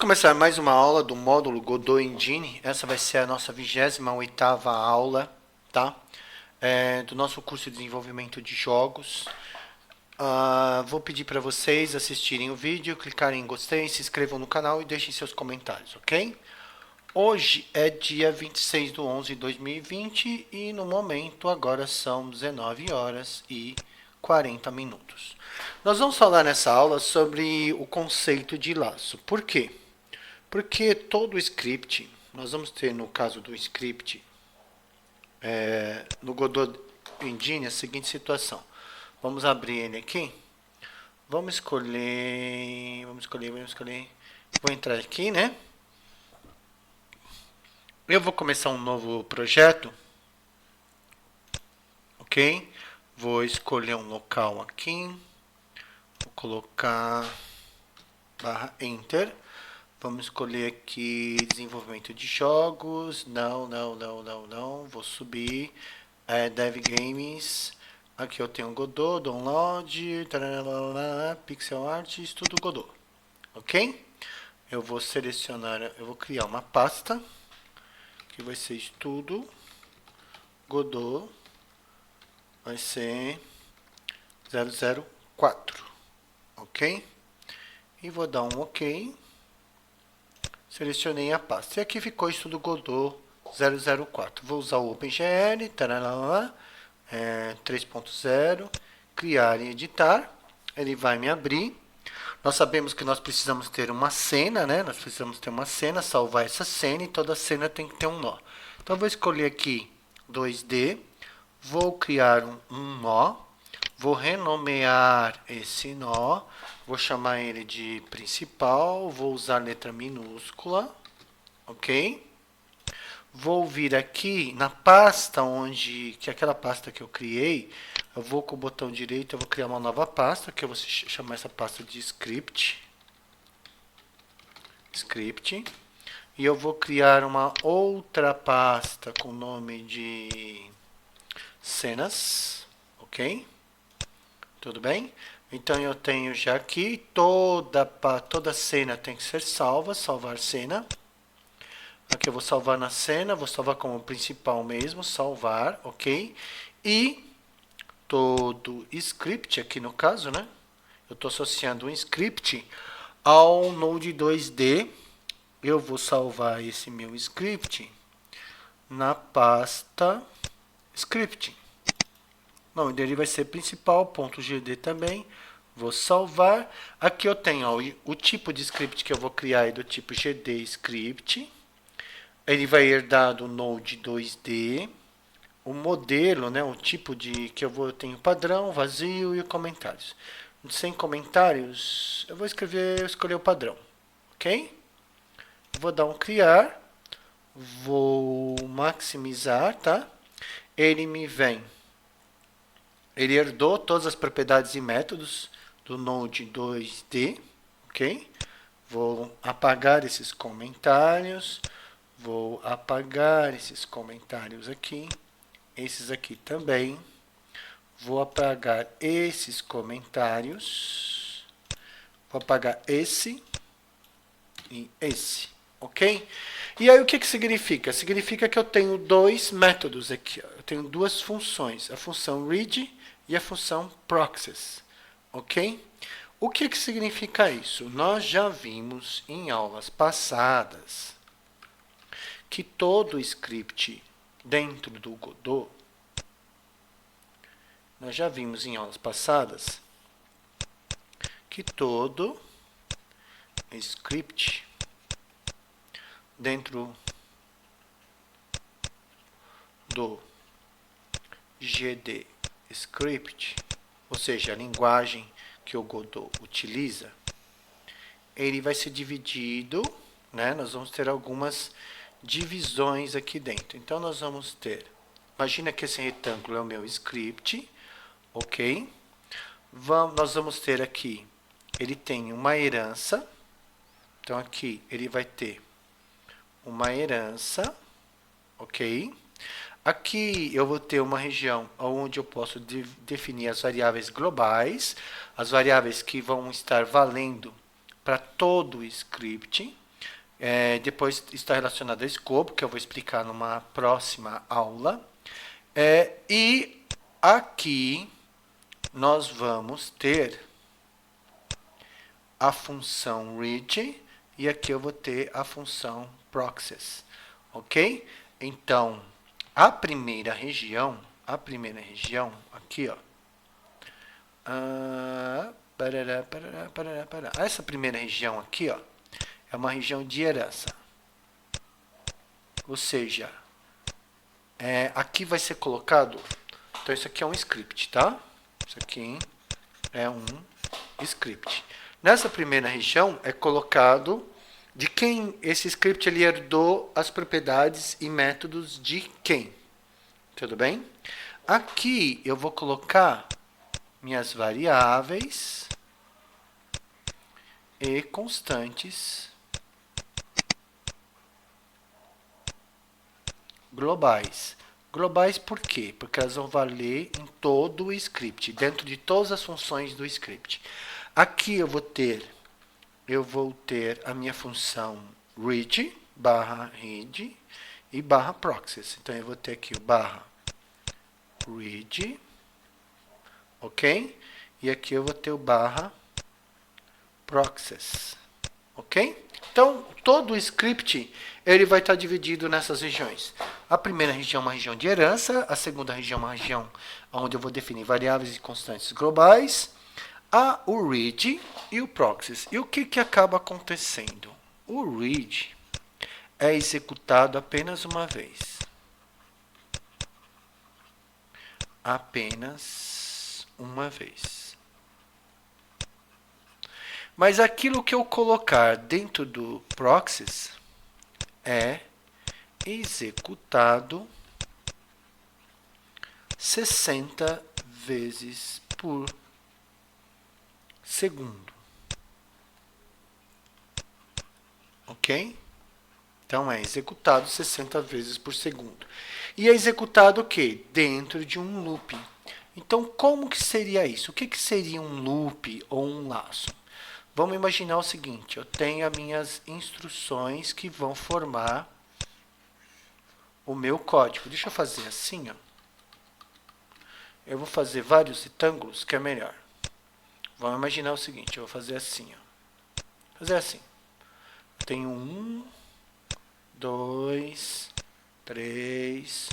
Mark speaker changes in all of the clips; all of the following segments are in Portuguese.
Speaker 1: começar mais uma aula do módulo Godot Engine. Essa vai ser a nossa 28ª aula, tá? Do nosso curso de desenvolvimento de jogos. Vou pedir para vocês assistirem o vídeo, clicarem em gostei, se inscrevam no canal e deixem seus comentários, ok? Hoje é dia 26 de 11 de 2020 e no momento agora são 19 horas e 40 minutos. Nós vamos falar nessa aula sobre o conceito de laço. Por quê? Porque todo script, nós vamos ter no caso do script, no Godot Engine, a seguinte situação. Vamos abrir ele aqui. Vamos escolher. Vou entrar aqui, né? Eu vou começar um novo projeto. Ok? Vou escolher um local aqui. Vou colocar /Enter. Vamos escolher aqui desenvolvimento de jogos. Não. Vou subir. Dev Games. Aqui eu tenho Godot, Download, Pixel Art, tudo Godot. Ok? Eu vou selecionar, eu vou criar uma pasta. Que vai ser estudo Godot. Vai ser 004. Ok? E vou dar um OK. Selecionei a pasta. E aqui ficou estudo Godot 004. Vou usar o OpenGL, 3.0, criar e editar. Ele vai me abrir. Nós sabemos que nós precisamos ter uma cena, né? Nós precisamos ter uma cena, salvar essa cena e toda cena tem que ter um nó. Então, eu vou escolher aqui 2D. Vou criar um nó. Vou renomear esse nó. Vou chamar ele de principal. Vou usar letra minúscula. Ok? Vou vir aqui na pasta que é aquela pasta que eu criei. Eu vou com o botão direito, eu vou criar uma nova pasta, que eu vou chamar essa pasta de script. E eu vou criar uma outra pasta com o nome de cenas. Ok? Tudo bem? Então eu tenho já aqui toda cena tem que ser salva, salvar cena. Aqui eu vou salvar na cena, vou salvar como principal mesmo, salvar, ok? E todo script, aqui no caso, né? Eu estou associando um script ao Node 2D. Eu vou salvar esse meu script na pasta script. O nome dele vai ser principal.gd também. Vou salvar. Aqui eu tenho o tipo de script que eu vou criar é do tipo gd script. Ele vai herdar do Node 2D. O modelo, né, o tipo de que eu tenho padrão, vazio e comentários. Sem comentários, eu vou escolher o padrão, ok? Vou dar um criar, vou maximizar, tá? Ele herdou todas as propriedades e métodos do Node 2D, ok? Vou apagar esses comentários, vou apagar esses comentários aqui. Esses aqui também. Vou apagar esses comentários. Vou apagar esse e esse. Ok? E aí o que significa? Significa que eu tenho dois métodos aqui. Eu tenho duas funções. A função read e a função process. Ok? O que significa isso? Nós já vimos em aulas passadas que todo script dentro do Godot, nós já vimos em aulas passadas que todo script dentro do GD script, ou seja, a linguagem que o Godot utiliza, ele vai ser dividido, né? Nós vamos ter algumas divisões aqui dentro. Então, nós vamos ter, imagina que esse retângulo é o meu script, ok? Nós vamos ter aqui, ele tem uma herança, então aqui ele vai ter uma herança, ok? Aqui eu vou ter uma região onde eu posso definir as variáveis globais, as variáveis que vão estar valendo para todo o script. Depois está relacionado a escopo, que eu vou explicar numa próxima aula. E aqui nós vamos ter a função read e aqui eu vou ter a função proxies, ok? Então, a primeira região aqui, ó. Essa primeira região aqui, ó, é uma região de herança. Ou seja, aqui vai ser colocado... Então, isso aqui é um script, tá? Isso aqui é um script. Nessa primeira região é colocado de quem esse script ele herdou as propriedades e métodos de quem. Tudo bem? Aqui eu vou colocar minhas variáveis e constantes globais. Globais por quê? Porque elas vão valer em todo o script, dentro de todas as funções do script. Aqui eu vou ter a minha função read, barra read e barra proxies. Então, eu vou ter aqui o barra read, ok? E aqui eu vou ter o barra proxies, ok? Então, todo o script ele vai estar dividido nessas regiões. A primeira região é uma região de herança, a segunda região é uma região onde eu vou definir variáveis e constantes globais, o read e o proxies. E o que acaba acontecendo? O read é executado apenas uma vez. Apenas uma vez. Mas aquilo que eu colocar dentro do proxies é executado 60 vezes por segundo. Ok? Então, é executado 60 vezes por segundo. E é executado o quê? Dentro de um loop. Então, como que seria isso? O que seria um loop ou um laço? Vamos imaginar o seguinte, eu tenho as minhas instruções que vão formar o meu código. Deixa eu fazer assim, ó. Eu vou fazer vários retângulos, que é melhor. Vamos imaginar o seguinte, eu vou fazer assim, ó. Fazer assim. Eu tenho 1, 2, 3,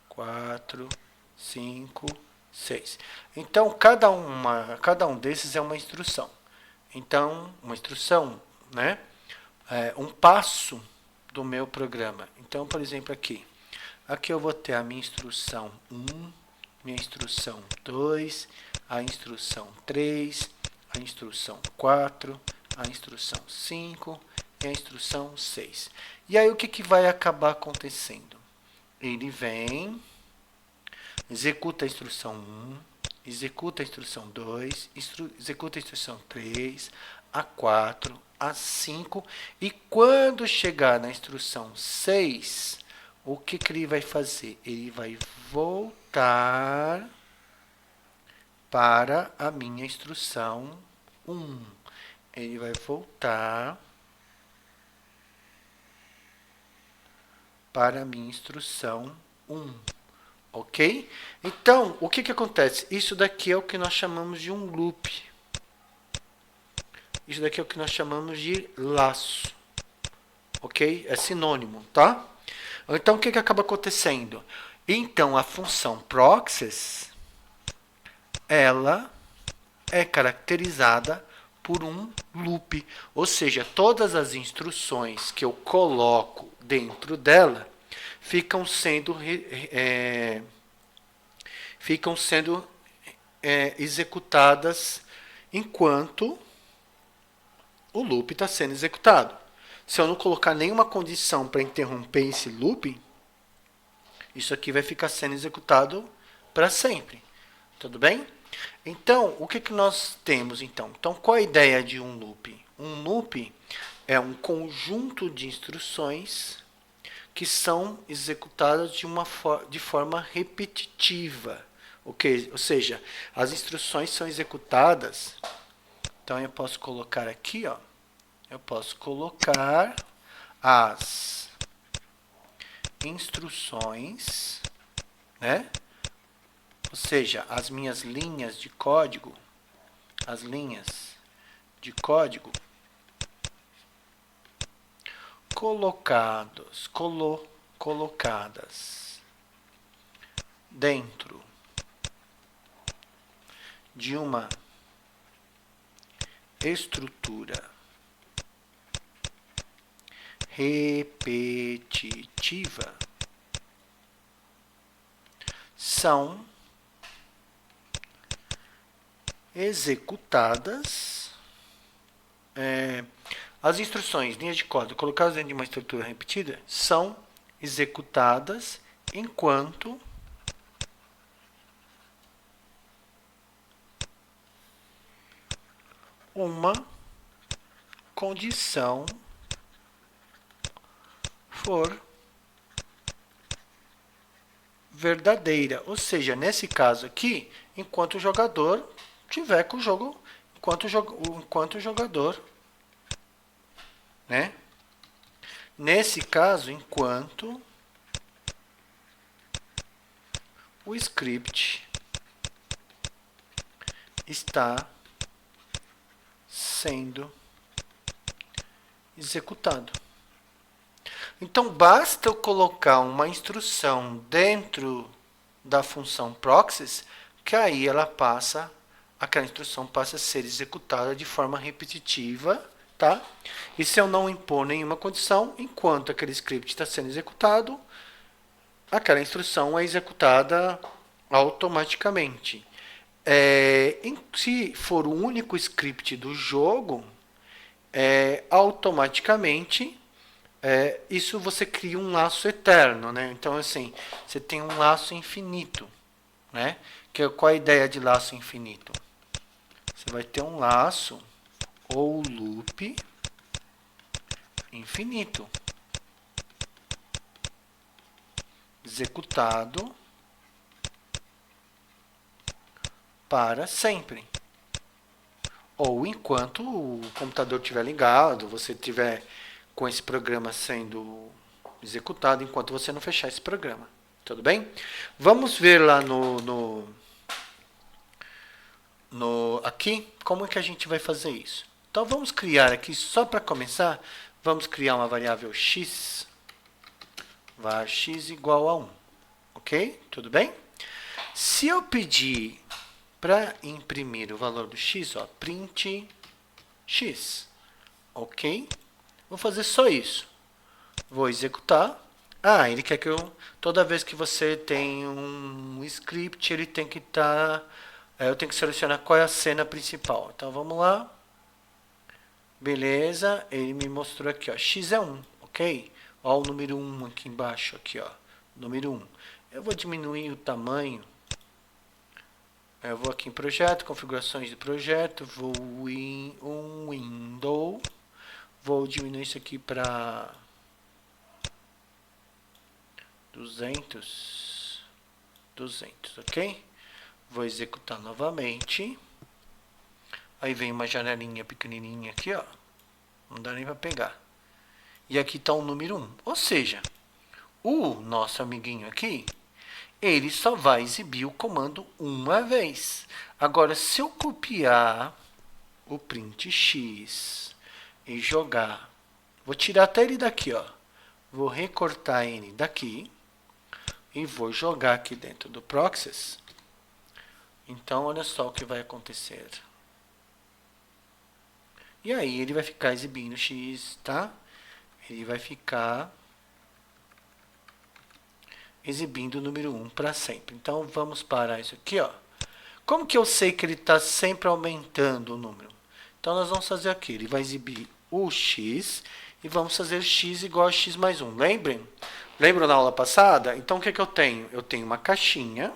Speaker 1: 4, 5, 6. Então, cada um desses é uma instrução. Então, uma instrução, né? Um passo do meu programa. Então, por exemplo, aqui eu vou ter a minha instrução 1, minha instrução 2, a instrução 3, a instrução 4, a instrução 5 e a instrução 6. E aí o que vai acabar acontecendo? Ele vem, executa a instrução 1, executa a instrução 2, executa a instrução 3, a 4, a 5, e quando chegar na instrução 6, o que ele vai fazer? Ele vai voltar para a minha instrução 1. Ele vai voltar para a minha instrução 1. Ok? Então, o que acontece? Isso daqui é o que nós chamamos de um loop. Isso daqui é o que nós chamamos de laço. Ok? É sinônimo, tá? Então, o que acaba acontecendo? Então, a função proxies, ela é caracterizada por um loop. Ou seja, todas as instruções que eu coloco dentro dela ficam sendo executadas enquanto o loop está sendo executado. Se eu não colocar nenhuma condição para interromper esse loop, isso aqui vai ficar sendo executado para sempre. Tudo bem? Então, o que nós temos então? Então, qual a ideia de um loop? Um loop é um conjunto de instruções que são executadas de forma repetitiva. Okay? Ou seja, as instruções são executadas. Então, eu posso colocar aqui, ó. Eu posso colocar as instruções, né? Ou seja, as minhas linhas de código, as linhas de código colocadas dentro de uma estrutura repetitiva são executadas. As instruções, linhas de código colocadas dentro de uma estrutura repetida são executadas enquanto uma condição for verdadeira. Ou seja, nesse caso aqui, enquanto o jogador tiver com o jogo, enquanto o jogador, né? Nesse caso, enquanto o script está sendo executado. Então, basta eu colocar uma instrução dentro da função proxies, que aí aquela instrução passa a ser executada de forma repetitiva, tá? E se eu não impor nenhuma condição, enquanto aquele script está sendo executado, aquela instrução é executada automaticamente. Se for o único script do jogo, automaticamente isso você cria um laço eterno, né? Então, assim, você tem um laço infinito, né? Qual é a ideia de laço infinito? Você vai ter um laço ou loop infinito executado para sempre. Ou enquanto o computador estiver ligado, você estiver com esse programa sendo executado, enquanto você não fechar esse programa. Tudo bem? Vamos ver lá aqui como é que a gente vai fazer isso. Então vamos criar aqui, só para começar, vamos criar uma variável x, var x igual a 1. Ok? Tudo bem? Se eu pedir para imprimir o valor do x, ó, print x, ok? Vou fazer só isso. Vou executar. Ele quer que toda vez que você tem um script, ele tem que estar... eu tenho que selecionar qual é a cena principal. Então, vamos lá. Beleza. Ele me mostrou aqui, ó, x é 1, ok? Ó, o número 1 aqui embaixo, aqui, ó. Número 1. Eu vou diminuir o tamanho. Eu vou aqui em projeto, configurações de projeto, vou em um window, vou diminuir isso aqui para 200, ok? Vou executar novamente. Aí vem uma janelinha pequenininha aqui, ó. Não dá nem para pegar. E aqui está o número 1. Ou seja, o nosso amiguinho aqui, ele só vai exibir o comando uma vez. Agora, se eu copiar o print x e jogar, vou tirar até ele daqui, ó. Vou recortar ele daqui e vou jogar aqui dentro do proxies. Então, olha só o que vai acontecer. E aí, ele vai ficar exibindo x, tá? Ele vai ficar exibindo o número 1 para sempre. Então, vamos parar isso aqui, ó. Como que eu sei que ele está sempre aumentando o número? Então, nós vamos fazer aqui. Ele vai exibir o x e vamos fazer x igual a x mais 1. Lembrem? Lembram na aula passada? Então, o que eu tenho? Eu tenho uma caixinha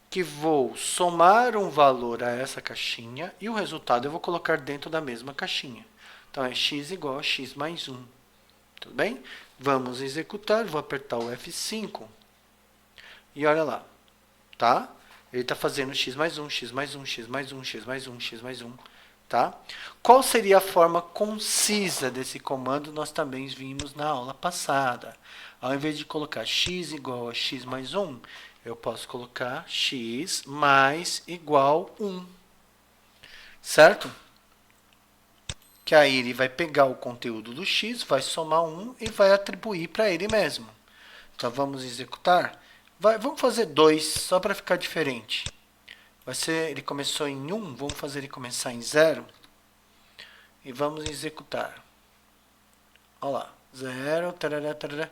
Speaker 1: que vou somar um valor a essa caixinha e o resultado eu vou colocar dentro da mesma caixinha. Então, é x igual a x mais 1. Tudo bem? Vamos executar, vou apertar o F5 e olha lá, tá? Ele está fazendo x mais 1, x mais 1, x mais 1, x mais 1, x mais 1, tá? Qual seria a forma concisa desse comando? Nós também vimos na aula passada. Ao invés de colocar x igual a x mais 1, eu posso colocar x mais igual 1, certo? Que aí ele vai pegar o conteúdo do x, vai somar 1 e vai atribuir para ele mesmo. Então, vamos executar. Vamos fazer 2, só para ficar diferente. Ele começou em 1, vamos fazer ele começar em 0. E vamos executar. Olha lá, 0, tarará, tarará.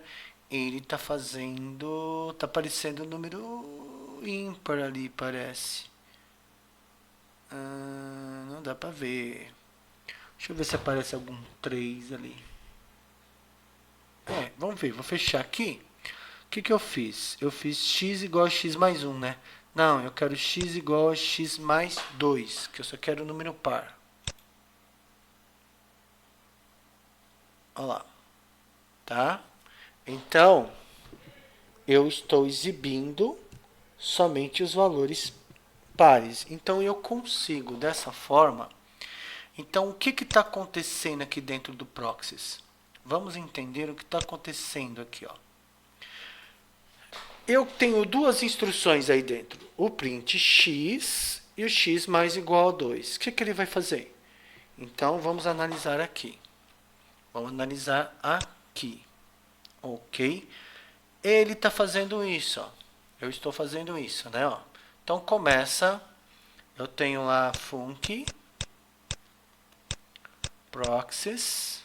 Speaker 1: Ele está fazendo... Está aparecendo o número ímpar ali, parece. Não dá para ver. Deixa eu ver se aparece algum 3 ali. Vamos ver, vou fechar aqui. O que eu fiz? Eu fiz x igual a x mais 1, né? Não, eu quero x igual a x mais 2, que eu só quero o número par. Olha lá. Tá? Então, eu estou exibindo somente os valores pares. Então, eu consigo, dessa forma... Então, o que está acontecendo aqui dentro do Proxies? Vamos entender o que está acontecendo aqui, ó. Eu tenho duas instruções aí dentro. O print x e o x mais igual a 2. O que ele vai fazer? Então, vamos analisar aqui. Vamos analisar aqui. Ok? Ele está fazendo isso, ó. Eu estou fazendo isso, né? Ó. Então, começa. Eu tenho lá func proxies.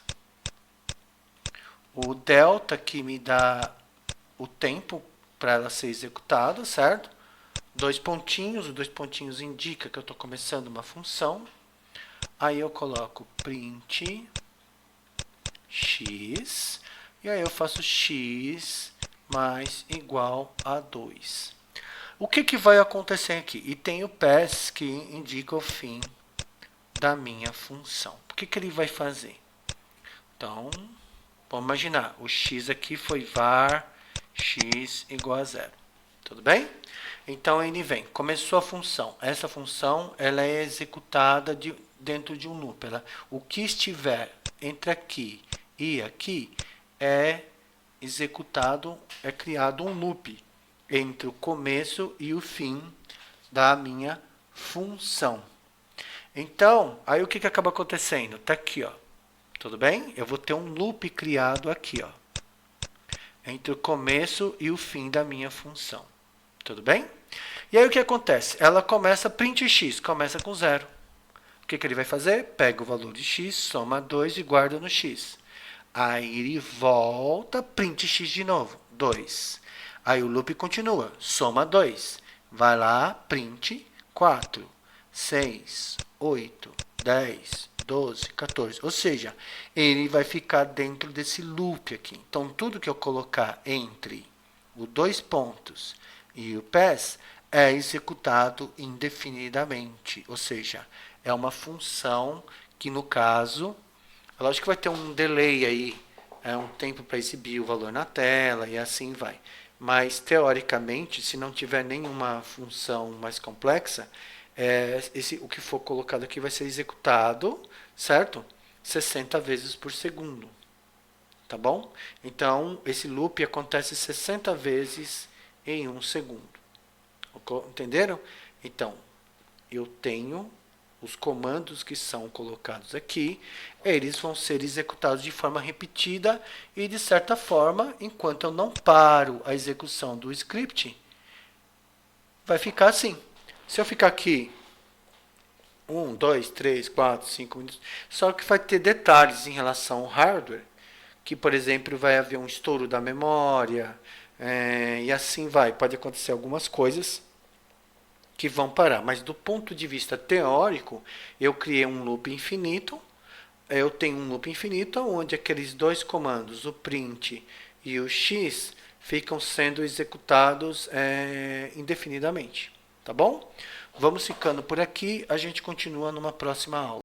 Speaker 1: O delta que me dá o tempo para ela ser executada, certo? 2 pontinhos, os 2 pontinhos indica que eu estou começando uma função. Aí eu coloco print x, e aí eu faço x mais igual a 2. O que vai acontecer aqui? E tem o pass que indica o fim da minha função. O que ele vai fazer? Então, vamos imaginar, o x aqui foi var x igual a 0. Tudo bem? Então, ele vem, começou a função. Essa função ela é executada dentro de um loop. O que estiver entre aqui e aqui é executado, é criado um loop entre o começo e o fim da minha função. Então, aí o que acaba acontecendo? Está aqui, ó. Tudo bem? Eu vou ter um loop criado aqui, ó, entre o começo e o fim da minha função. Tudo bem? E aí o que acontece? Ela começa print x, começa com 0. O que ele vai fazer? Pega o valor de x, soma 2 e guarda no x. Aí ele volta, print x de novo, 2. Aí o loop continua, soma 2. Vai lá, print 4, 6, 8, 10, 12, 14. Ou seja, ele vai ficar dentro desse loop aqui. Então, tudo que eu colocar entre os 2 pontos e o pass é executado indefinidamente. Ou seja, é uma função que, no caso, é lógico que vai ter um delay aí, um tempo para exibir o valor na tela e assim vai. Mas, teoricamente, se não tiver nenhuma função mais complexa, o que for colocado aqui vai ser executado, certo? 60 vezes por segundo. Tá bom? Então, esse loop acontece 60 vezes em 1 segundo. Entenderam? Então, eu tenho os comandos que são colocados aqui, eles vão ser executados de forma repetida e, de certa forma, enquanto eu não paro a execução do script, vai ficar assim. Se eu ficar aqui 1, 2, 3, 4, 5 minutos, só que vai ter detalhes em relação ao hardware, que, por exemplo, vai haver um estouro da memória, e assim vai. Pode acontecer algumas coisas que vão parar. Mas do ponto de vista teórico, eu criei um loop infinito. Eu tenho um loop infinito onde aqueles 2 comandos, o print e o x, ficam sendo executados indefinidamente. Tá bom? Vamos ficando por aqui. A gente continua numa próxima aula.